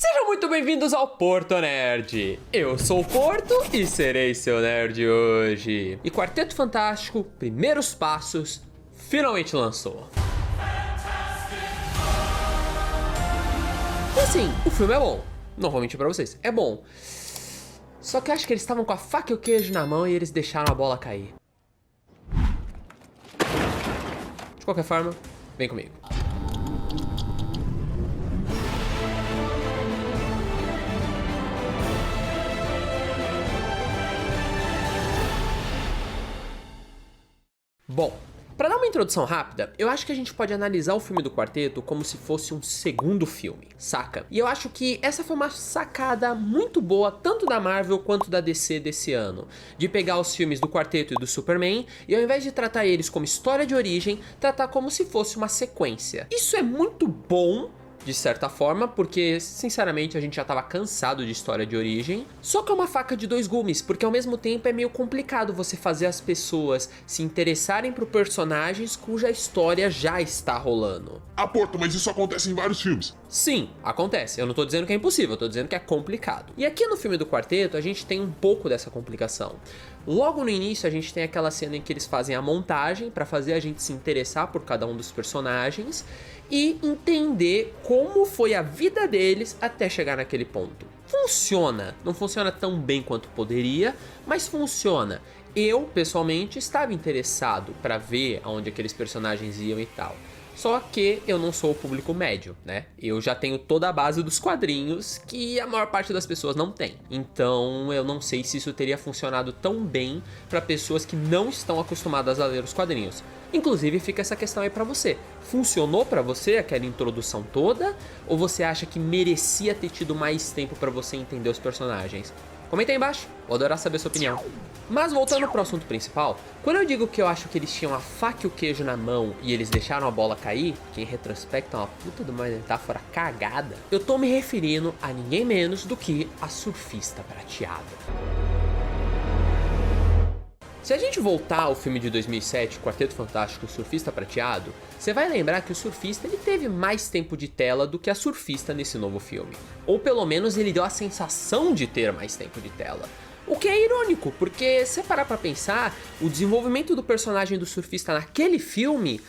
Sejam muito bem-vindos ao Porto Nerd. Eu sou o Porto e serei seu nerd hoje. E Quarteto Fantástico, Primeiros Passos, finalmente lançou. E assim, o filme é bom. Não vou mentir pra vocês, é bom. Só que eu acho que eles estavam com a faca e o queijo na mão e eles deixaram a bola cair. De qualquer forma, vem comigo. Bom, para dar uma introdução rápida, eu acho que a gente pode analisar o filme do Quarteto como se fosse um segundo filme, saca? E eu acho que essa foi uma sacada muito boa, tanto da Marvel quanto da DC desse ano, de pegar os filmes do Quarteto e do Superman e ao invés de tratar eles como história de origem, tratar como se fosse uma sequência. Isso é muito bom, de certa forma, porque, sinceramente, a gente já tava cansado de história de origem. Só que é uma faca de dois gumes, porque ao mesmo tempo é meio complicado você fazer as pessoas se interessarem por personagens cuja história já está rolando. Ah, Porto, mas isso acontece em vários filmes. Sim, acontece. Eu não tô dizendo que é impossível, eu tô dizendo que é complicado. E aqui no filme do Quarteto, a gente tem um pouco dessa complicação. Logo no início, a gente tem aquela cena em que eles fazem a montagem pra fazer a gente se interessar por cada um dos personagens e entender como foi a vida deles até chegar naquele ponto. Funciona, não funciona tão bem quanto poderia, mas funciona. Eu, pessoalmente, estava interessado pra ver aonde aqueles personagens iam e tal. Só que eu não sou o público médio, né? Eu já tenho toda a base dos quadrinhos que a maior parte das pessoas não tem. Então eu não sei se isso teria funcionado tão bem para pessoas que não estão acostumadas a ler os quadrinhos. Inclusive fica essa questão aí pra você. Funcionou pra você aquela introdução toda? Ou você acha que merecia ter tido mais tempo pra você entender os personagens? Comenta aí embaixo, vou adorar saber a sua opinião. Mas voltando pro assunto principal, quando eu digo que eu acho que eles tinham a faca e o queijo na mão e eles deixaram a bola cair, que em retrospecto é uma puta de uma metáfora cagada, eu tô me referindo a ninguém menos do que a surfista prateada. Se a gente voltar ao filme de 2007, Quarteto Fantástico, o Surfista Prateado, você vai lembrar que o surfista ele teve mais tempo de tela do que a surfista nesse novo filme. Ou pelo menos ele deu a sensação de ter mais tempo de tela. O que é irônico, porque se parar pra pensar, o desenvolvimento do personagem do surfista naquele filme,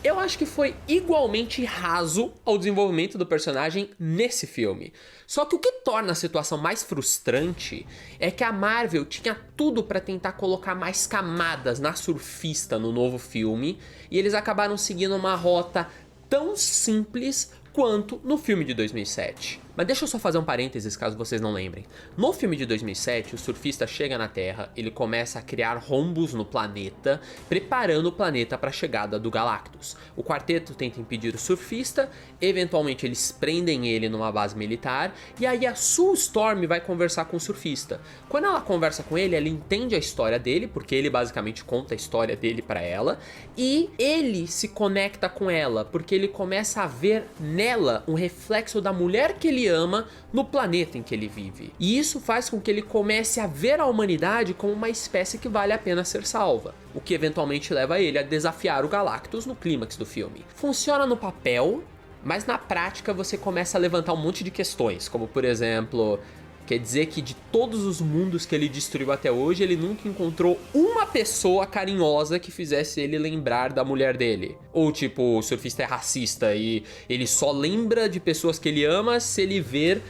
eu acho que foi igualmente raso ao desenvolvimento do personagem nesse filme. Só que o que torna a situação mais frustrante é que a Marvel tinha tudo pra tentar colocar mais camadas na surfista no novo filme, e eles acabaram seguindo uma rota tão simples quanto no filme de 2007. Mas deixa eu só fazer um parênteses caso vocês não lembrem. No filme de 2007, o surfista chega na Terra, ele começa a criar rombos no planeta, preparando o planeta para a chegada do Galactus. O quarteto tenta impedir o surfista, eventualmente eles prendem ele numa base militar, e aí a Sue Storm vai conversar com o surfista. Quando ela conversa com ele, ela entende a história dele, porque ele basicamente conta a história dele para ela, e ele se conecta com ela, porque ele começa a ver nela um reflexo da mulher que ele ama no planeta em que ele vive. E isso faz com que ele comece a ver a humanidade como uma espécie que vale a pena ser salva, o que eventualmente leva ele a desafiar o Galactus no clímax do filme. Funciona no papel, mas na prática você começa a levantar um monte de questões, como por exemplo, quer dizer que de todos os mundos que ele destruiu até hoje, ele nunca encontrou uma pessoa carinhosa que fizesse ele lembrar da mulher dele. Ou tipo, o surfista é racista e ele só lembra de pessoas que ele ama se ele ver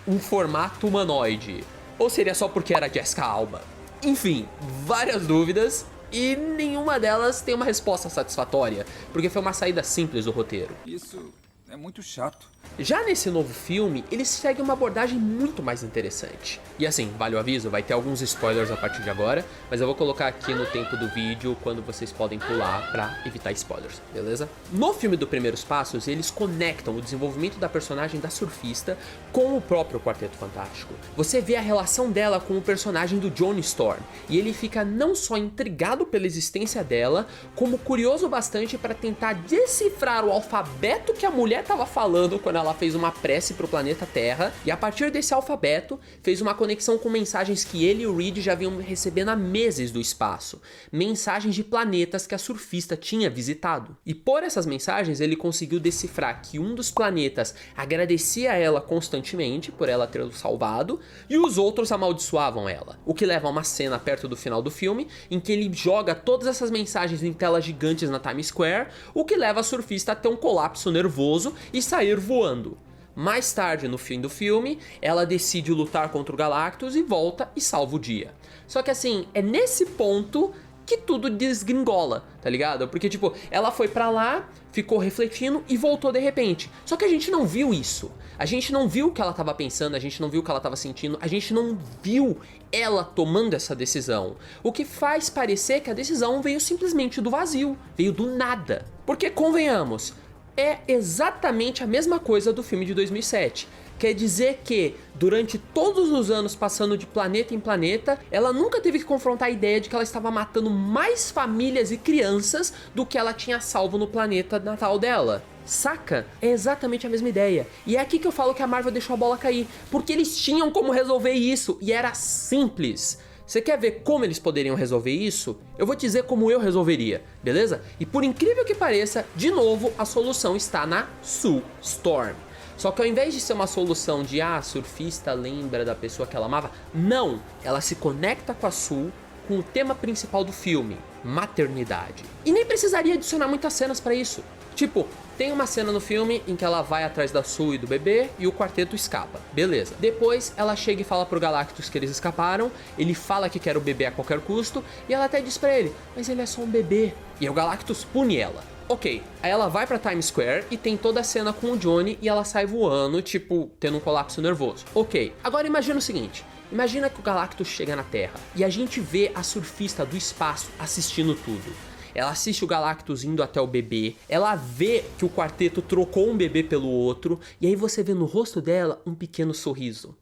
um formato humanoide. Ou seria só porque era Jessica Alba? Enfim, várias dúvidas e nenhuma delas tem uma resposta satisfatória, porque foi uma saída simples do roteiro. Isso é muito chato. Já nesse novo filme, eles seguem uma abordagem muito mais interessante. E assim, vale o aviso, vai ter alguns spoilers a partir de agora, mas eu vou colocar aqui no tempo do vídeo quando vocês podem pular pra evitar spoilers, beleza? No filme do Primeiros Passos, eles conectam o desenvolvimento da personagem da surfista com o próprio Quarteto Fantástico. Você vê a relação dela com o personagem do Johnny Storm, e ele fica não só intrigado pela existência dela, como curioso bastante para tentar decifrar o alfabeto que a mulher estava falando quando ela fez uma prece pro planeta Terra, e a partir desse alfabeto, fez uma conexão com mensagens que ele e o Reed já vinham recebendo há meses do espaço. Mensagens de planetas que a surfista tinha visitado. E por essas mensagens, ele conseguiu decifrar que um dos planetas agradecia a ela constantemente por ela ter o salvado, e os outros amaldiçoavam ela. O que leva a uma cena perto do final do filme, em que ele joga todas essas mensagens em telas gigantes na Times Square, o que leva a surfista a ter um colapso nervoso e sair voando. Mais tarde, no fim do filme, ela decide lutar contra o Galactus e volta e salva o dia. Só que assim, é nesse ponto que tudo desgringola, tá ligado? Porque tipo, ela foi pra lá, ficou refletindo e voltou de repente. Só que a gente não viu isso. A gente não viu o que ela tava pensando, a gente não viu o que ela tava sentindo, a gente não viu ela tomando essa decisão. O que faz parecer que a decisão veio simplesmente do vazio, veio do nada. Porque convenhamos, é exatamente a mesma coisa do filme de 2007. Quer dizer que, durante todos os anos passando de planeta em planeta, ela nunca teve que confrontar a ideia de que ela estava matando mais famílias e crianças do que ela tinha salvo no planeta natal dela. Saca? É exatamente a mesma ideia. E é aqui que eu falo que a Marvel deixou a bola cair. Porque eles tinham como resolver isso, e era simples. Você quer ver como eles poderiam resolver isso? Eu vou te dizer como eu resolveria, beleza? E por incrível que pareça, de novo, a solução está na Sue Storm. Só que ao invés de ser uma solução de a surfista lembra da pessoa que ela amava, não, ela se conecta com a Sue com o tema principal do filme, maternidade. E nem precisaria adicionar muitas cenas pra isso. Tipo, tem uma cena no filme em que ela vai atrás da Sue e do bebê e o quarteto escapa. Beleza. Depois ela chega e fala pro Galactus que eles escaparam, ele fala que quer o bebê a qualquer custo e ela até diz pra ele, mas ele é só um bebê. E aí o Galactus pune ela. Ok, aí ela vai pra Times Square e tem toda a cena com o Johnny e ela sai voando, tipo, tendo um colapso nervoso. Ok, agora imagina o seguinte, imagina que o Galactus chega na Terra e a gente vê a surfista do espaço assistindo tudo. Ela assiste o Galactus indo até o bebê, ela vê que o quarteto trocou um bebê pelo outro, e aí você vê no rosto dela um pequeno sorriso.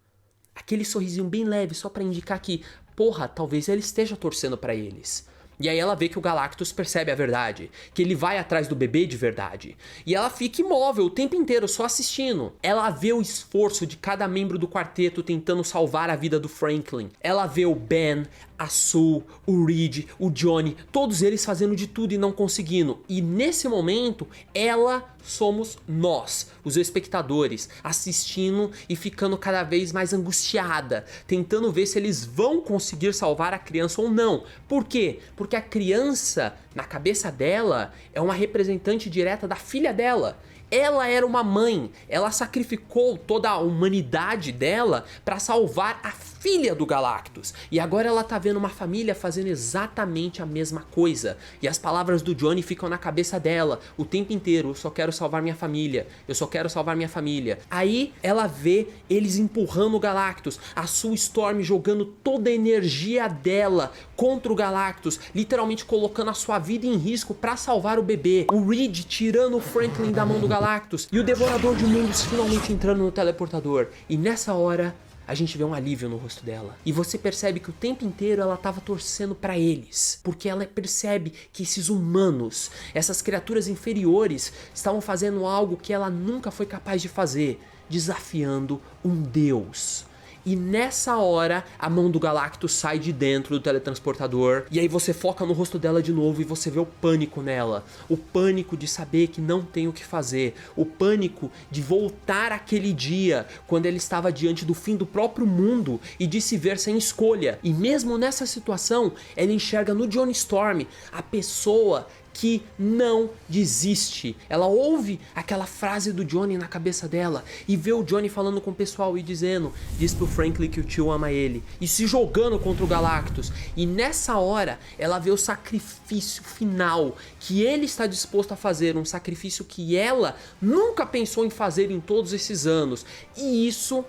Aquele sorrisinho bem leve, só pra indicar que, porra, talvez ela esteja torcendo pra eles. E aí ela vê que o Galactus percebe a verdade, que ele vai atrás do bebê de verdade. E ela fica imóvel o tempo inteiro, só assistindo. Ela vê o esforço de cada membro do quarteto tentando salvar a vida do Franklin. Ela vê o Ben, a Sue, o Reed, o Johnny, todos eles fazendo de tudo e não conseguindo. E nesse momento, ela somos nós, os espectadores, assistindo e ficando cada vez mais angustiada, tentando ver se eles vão conseguir salvar a criança ou não. Por quê? Porque a criança, na cabeça dela, é uma representante direta da filha dela. Ela era uma mãe, ela sacrificou toda a humanidade dela para salvar a filha do Galactus. E agora ela tá vendo uma família fazendo exatamente a mesma coisa. E as palavras do Johnny ficam na cabeça dela o tempo inteiro. Eu só quero salvar minha família. Eu só quero salvar minha família. Aí ela vê eles empurrando o Galactus. A Sue Storm jogando toda a energia dela contra o Galactus. Literalmente colocando a sua vida em risco para salvar o bebê. O Reed tirando o Franklin da mão do Galactus. E o Devorador de Mundos finalmente entrando no teleportador. E nessa hora a gente vê um alívio no rosto dela. E você percebe que o tempo inteiro ela tava torcendo pra eles. Porque ela percebe que esses humanos, essas criaturas inferiores, estavam fazendo algo que ela nunca foi capaz de fazer. Desafiando um deus. E nessa hora, a mão do Galactus sai de dentro do teletransportador. E aí você foca no rosto dela de novo e você vê o pânico nela. O pânico de saber que não tem o que fazer. O pânico de voltar àquele dia, quando ela estava diante do fim do próprio mundo e de se ver sem escolha. E mesmo nessa situação, ela enxerga no Johnny Storm a pessoa que não desiste. Ela ouve aquela frase do Johnny na cabeça dela e vê o Johnny falando com o pessoal e dizendo, diz pro Franklin que o tio ama ele, e se jogando contra o Galactus. E nessa hora ela vê o sacrifício final que ele está disposto a fazer, um sacrifício que ela nunca pensou em fazer em todos esses anos, e isso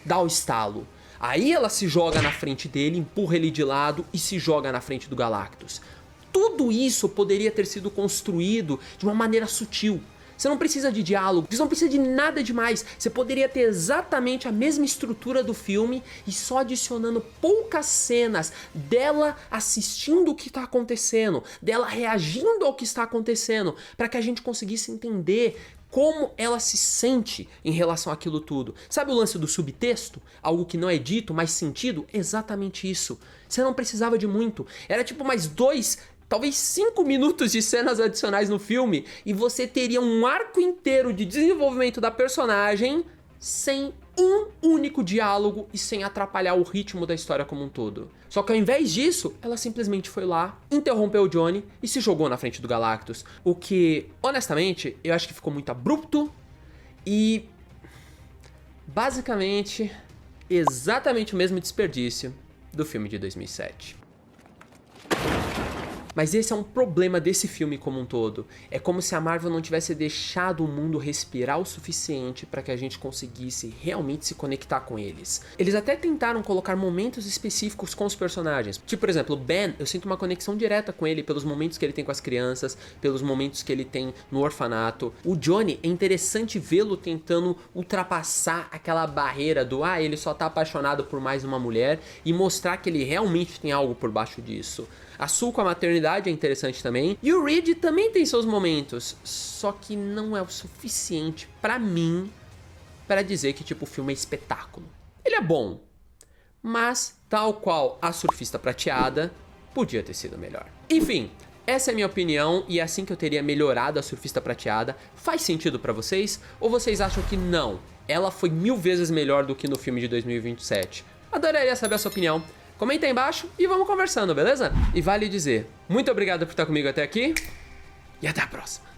dá o estalo. Aí ela se joga na frente dele, empurra ele de lado e se joga na frente do Galactus. Tudo isso poderia ter sido construído de uma maneira sutil. Você não precisa de diálogo, você não precisa de nada demais. Você poderia ter exatamente a mesma estrutura do filme e só adicionando poucas cenas dela assistindo o que está acontecendo, dela reagindo ao que está acontecendo, para que a gente conseguisse entender como ela se sente em relação àquilo tudo. Sabe o lance do subtexto? Algo que não é dito, mas sentido? Exatamente isso. Você não precisava de muito. Era tipo mais 2, talvez 5 minutos de cenas adicionais no filme e você teria um arco inteiro de desenvolvimento da personagem sem um único diálogo e sem atrapalhar o ritmo da história como um todo. Só que ao invés disso, ela simplesmente foi lá, interrompeu o Johnny e se jogou na frente do Galactus. O que, honestamente, eu acho que ficou muito abrupto e... basicamente, exatamente o mesmo desperdício do filme de 2007. Mas esse é um problema desse filme como um todo. É como se a Marvel não tivesse deixado o mundo respirar o suficiente para que a gente conseguisse realmente se conectar com eles. Eles até tentaram colocar momentos específicos com os personagens. Tipo, por exemplo, o Ben, eu sinto uma conexão direta com ele pelos momentos que ele tem com as crianças, pelos momentos que ele tem no orfanato. O Johnny, é interessante vê-lo tentando ultrapassar aquela barreira do ele só tá apaixonado por mais uma mulher e mostrar que ele realmente tem algo por baixo disso. A Sue com a maternidade é interessante também. E o Reed também tem seus momentos. Só que não é o suficiente pra mim pra dizer que tipo o filme é espetáculo. Ele é bom. Mas, tal qual a Surfista Prateada, podia ter sido melhor. Enfim, essa é a minha opinião e é assim que eu teria melhorado a Surfista Prateada. Faz sentido pra vocês? Ou vocês acham que não? Ela foi 1000 vezes melhor do que no filme de 2027? Adoraria saber a sua opinião. Comenta aí embaixo e vamos conversando, beleza? E vale dizer, muito obrigado por estar comigo até aqui e até a próxima.